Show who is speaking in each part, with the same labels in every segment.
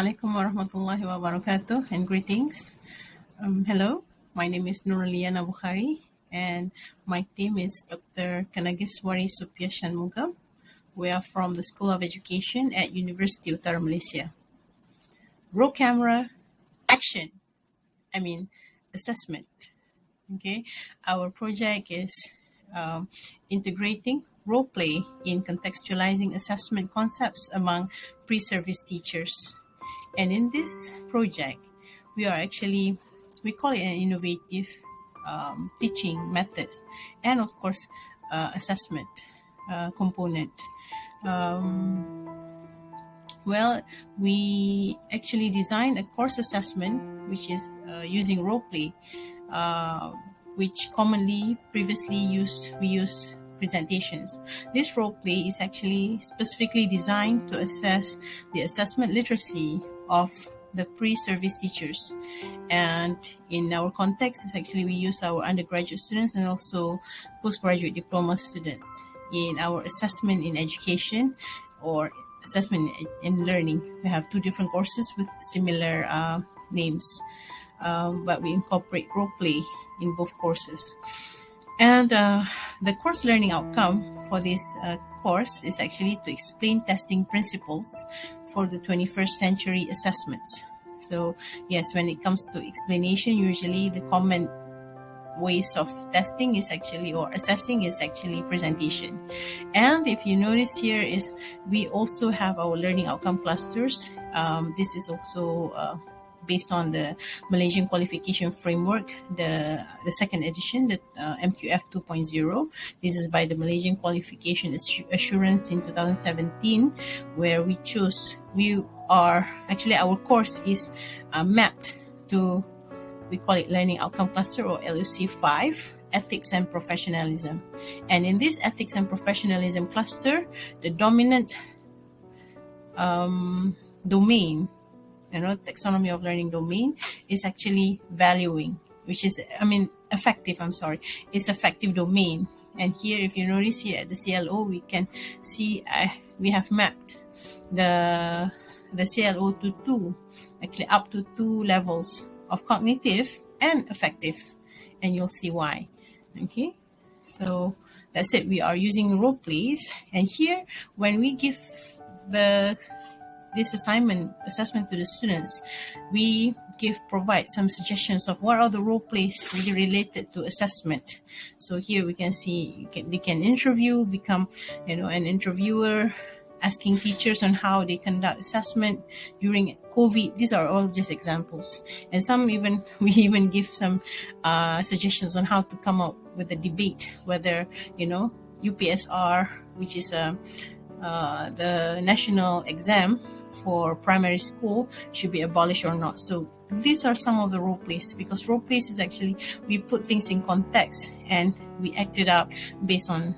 Speaker 1: Assalamualaikum warahmatullahi wabarakatuh and greetings. Hello, my name is Nurliana Bukhari and my team is Dr. Kanagiswari Supya Shanmugam. We are from the School of Education at Universiti Utara Malaysia. Roll camera, action. Assessment. Okay, our project is integrating role play in contextualizing assessment concepts among pre-service teachers. And in this project, we call it an innovative teaching methods and of course assessment component. We actually designed a course assessment which is using role play, which previously we use presentations. This role play is actually specifically designed to assess the assessment literacy of the pre-service teachers. And in our context, we use our undergraduate students and also postgraduate diploma students in our assessment in education or assessment in learning. We have two different courses with similar names, but we incorporate role play in both courses. And the course learning outcome for this course is actually to explain testing principles for the 21st century assessments. So yes, when it comes to explanation, usually the common ways of testing is assessing is presentation. And if you notice here is we also have our learning outcome clusters. This is also based on the Malaysian Qualification Framework, the second edition, the MQF 2.0. This is by the Malaysian Qualification Assurance in 2017, where our course is mapped to, we call it Learning Outcome Cluster or LUC 5, Ethics and Professionalism. And in this Ethics and Professionalism cluster, the dominant domain, taxonomy of learning domain is actually valuing, which is, affective, it's affective domain. And here, if you notice here at the CLO, we can see we have mapped the CLO to two, up to two levels of cognitive and affective, and you'll see why. Okay, so that's it. We are using role plays, and here when we give this assessment to the students, we provide some suggestions of what are the role plays really related to assessment. So here we can see they can interview, become an interviewer, asking teachers on how they conduct assessment during COVID. These are all just examples. And we even give some suggestions on how to come up with a debate, whether, UPSR, which is the national exam for primary school, should be abolished or not. So these are some of the role plays, because role plays is we put things in context and we act it out based on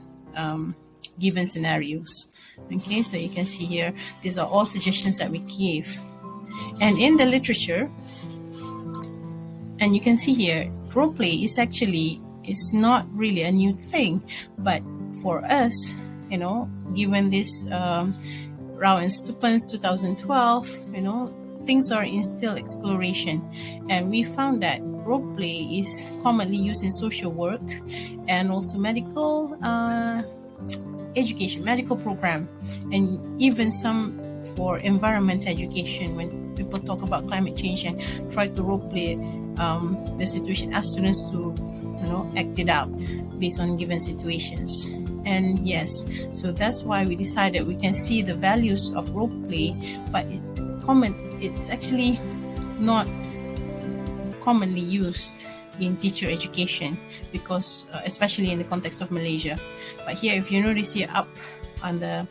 Speaker 1: given scenarios. Okay, so you can see here, these are all suggestions that we give. And in the literature, and you can see here, role play is it's not really a new thing, but for us, given this Rao and Stupens 2012, things are in still exploration. And we found that role play is commonly used in social work and also medical education, medical program, and even some for environment education. When people talk about climate change and try to role play the situation, ask students to act it out based on given situations. And yes, so that's why we decided we can see the values of role play, but it's actually not commonly used in teacher education, because especially in the context of Malaysia. But here, if you notice here up on the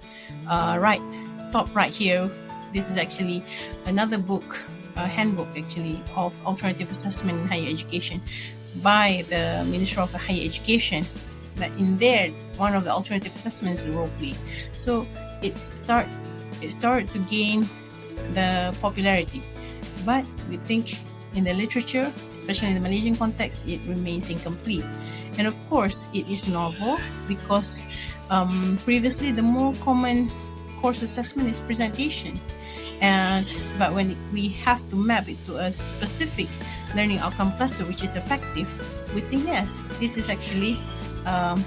Speaker 1: top right here, this is actually another book, a handbook of alternative assessment in higher education by the Ministry of Higher Education. But in there, one of the alternative assessments is the role play. So it started to gain the popularity, but we think in the literature, especially in the Malaysian context, it remains incomplete. And of course, it is novel because previously the more common course assessment is presentation. But when we have to map it to a specific learning outcome cluster which is effective, we think yes, this is actually a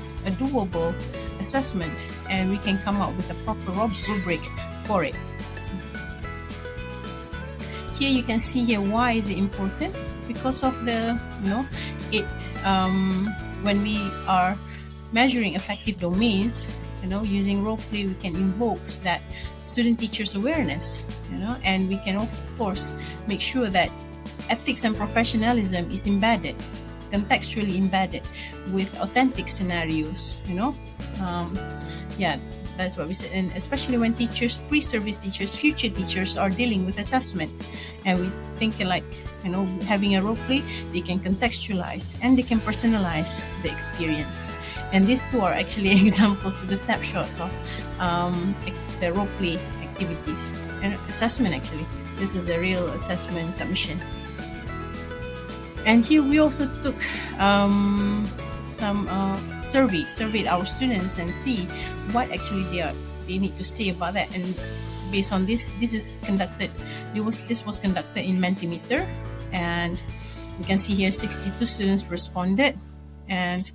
Speaker 1: doable assessment, and we can come up with a proper rubric for it. Here you can see here why is it important, because of the when we are measuring effective domains, using role play, we can invoke that student teachers awareness, and we can of course make sure that ethics and professionalism is embedded, contextually embedded with authentic scenarios. That's what we said. And especially when teachers, pre-service teachers, future teachers are dealing with assessment, and we think having a role play, they can contextualize and they can personalize the experience. And these two are actually examples of the snapshots of the role play activities and assessment. Actually, this is a real assessment submission. And here we also took some surveyed our students and see what actually they need to say about that. And based on this was conducted in Mentimeter, and you can see here 62 students responded, and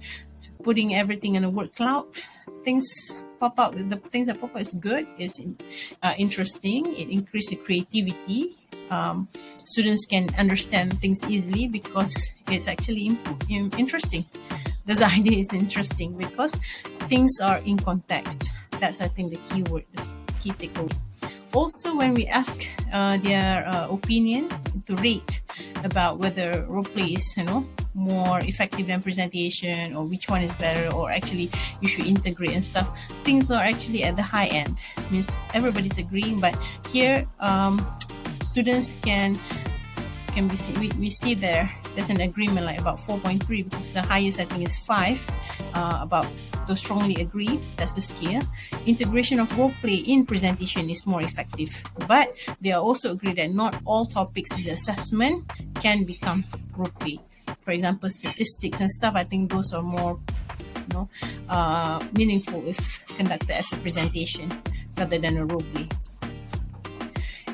Speaker 1: putting everything in a word cloud, things pop out. The things that pop out is good, is interesting. It increases the creativity. Students can understand things easily because it's actually interesting. The idea is interesting because things are in context. That's, I think, the key word, the key takeaway. Also, when we ask their opinion to rate about whether role play is more effective than presentation, or which one is better, or actually you should integrate and stuff, things are actually at the high end. Means everybody's agreeing, but here students can be seen. We see there's an agreement like about 4.3, because the highest I think is 5. About those strongly agree. That's the scale. Integration of role play in presentation is more effective, but they are also agree that not all topics in the assessment can become role play. For example, statistics and stuff, I think those are more meaningful if conducted as a presentation rather than a role play.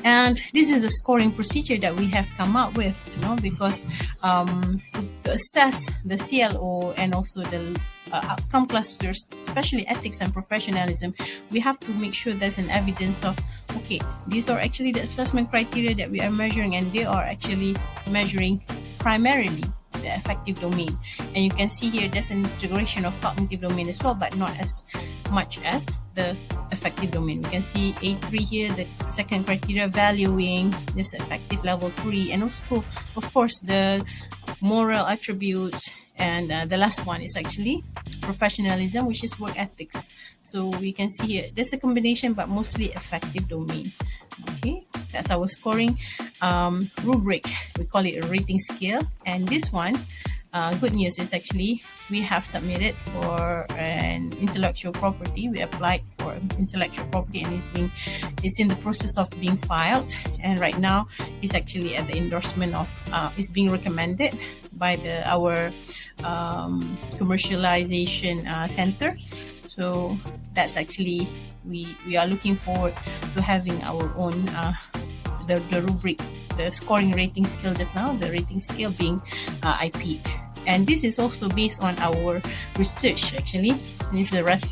Speaker 1: And this is a scoring procedure that we have come up with, because to assess the CLO and also the outcome clusters, especially ethics and professionalism, we have to make sure there's an evidence of, okay, these are actually the assessment criteria that we are measuring, and they are actually measuring primarily the effective domain. And you can see here there's an integration of cognitive domain as well, but not as much as the effective domain. We can see A3 here, the second criteria, valuing this effective level 3, and also of course the moral attributes, and the last one is actually professionalism, which is work ethics. So we can see here there's a combination, but mostly effective domain. Okay, that's our scoring rubric. We call it a rating scale. And this one, good news is actually we have submitted for an intellectual property. We applied for intellectual property, and it's in the process of being filed. And right now, it's actually at the endorsement of. It's being recommended by our commercialization center. So that's actually we are looking forward to having our own the rubric, the scoring rating scale just now, the rating scale being IP'd. And this is also based on our research, actually. This is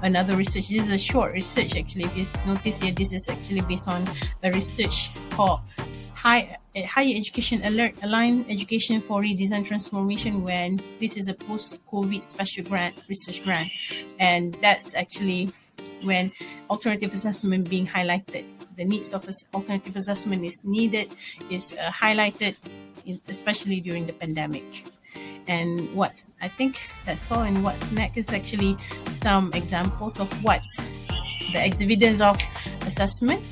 Speaker 1: another research. This is a short research, actually. If you notice here, this is actually based on a research called Higher Education Alert, Aligned Education for Redesign Transformation, when this is a post-COVID special grant, research grant. And that's actually when alternative assessment being highlighted. The needs of alternative assessment is highlighted, especially during the pandemic. And I think that's all. And what's next is actually some examples of what's the evidence of assessment